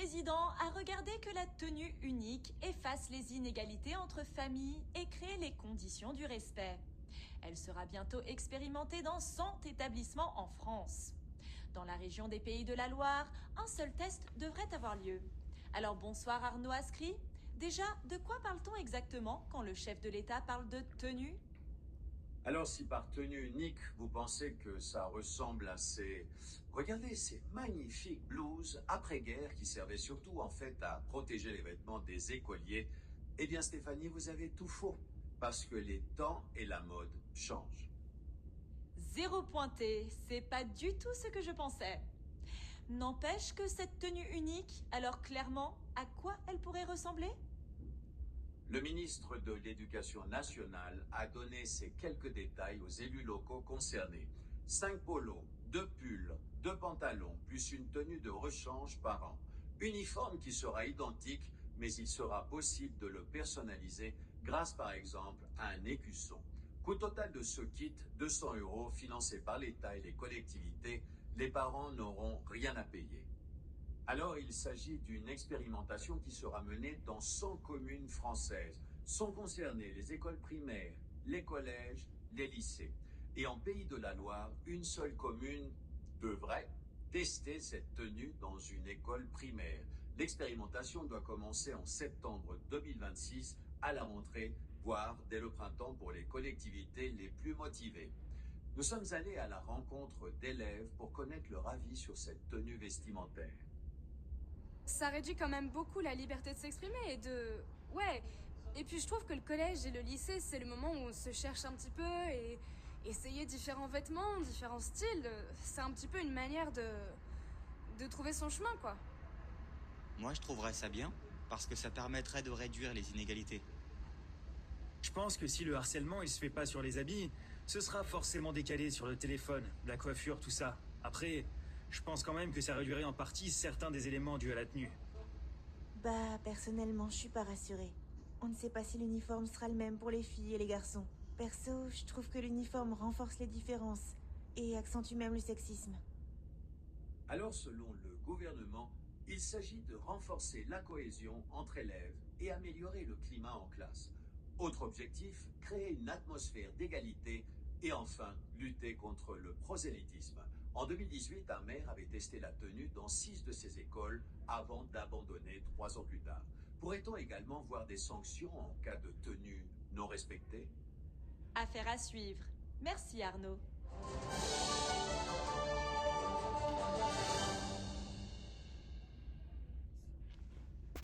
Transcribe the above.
président a regardé que la tenue unique efface les inégalités entre familles et crée les conditions du respect. Elle sera bientôt expérimentée dans 100 établissements en France. Dans la région des Pays de la Loire, un seul test devrait avoir lieu. Alors bonsoir Arnaud Ascri. Déjà, de quoi parle-t-on exactement quand le chef de l'État parle de tenue ? Alors si par tenue unique, vous pensez que ça ressemble à Regardez ces magnifiques blouses après-guerre qui servaient surtout en fait à protéger les vêtements des écoliers, eh bien Stéphanie, vous avez tout faux. Parce que les temps et la mode changent. Zéro pointé, c'est pas du tout ce que je pensais. N'empêche que cette tenue unique, alors clairement, à quoi elle pourrait ressembler ? Le ministre de l'Éducation nationale a donné ces quelques détails aux élus locaux concernés. 5 polos, 2 pulls, 2 pantalons, plus une tenue de rechange par an. Uniforme qui sera identique, mais il sera possible de le personnaliser grâce par exemple à un écusson. Coût total de ce kit, 200 € financé par l'État et les collectivités. Les parents n'auront rien à payer. Alors, il s'agit d'une expérimentation qui sera menée dans 100 communes françaises. Sont concernées les écoles primaires, les collèges, les lycées. Et en Pays de la Loire, une seule commune devrait tester cette tenue dans une école primaire. L'expérimentation doit commencer en septembre 2026 à la rentrée, voire dès le printemps pour les collectivités les plus motivées. Nous sommes allés à la rencontre d'élèves pour connaître leur avis sur cette tenue vestimentaire. Ça réduit quand même beaucoup la liberté de s'exprimer et de... Ouais. Et puis je trouve que le collège et le lycée, c'est le moment où on se cherche un petit peu et essayer différents vêtements, différents styles. C'est un petit peu une manière de trouver son chemin, quoi. Moi, je trouverais ça bien, parce que ça permettrait de réduire les inégalités. Je pense que si le harcèlement il se fait pas sur les habits, ce sera forcément décalé sur le téléphone, la coiffure, tout ça. Après, je pense quand même que ça réduirait en partie certains des éléments dus à la tenue. Bah, personnellement, je suis pas rassurée. On ne sait pas si l'uniforme sera le même pour les filles et les garçons. Perso, je trouve que l'uniforme renforce les différences et accentue même le sexisme. Alors, selon le gouvernement, il s'agit de renforcer la cohésion entre élèves et améliorer le climat en classe. Autre objectif, créer une atmosphère d'égalité et enfin, lutter contre le prosélytisme. En 2018, un maire avait testé la tenue dans 6 de ses écoles avant d'abandonner 3 ans plus tard. Pourrait-on également voir des sanctions en cas de tenue non respectée ? Affaire à suivre. Merci Arnaud.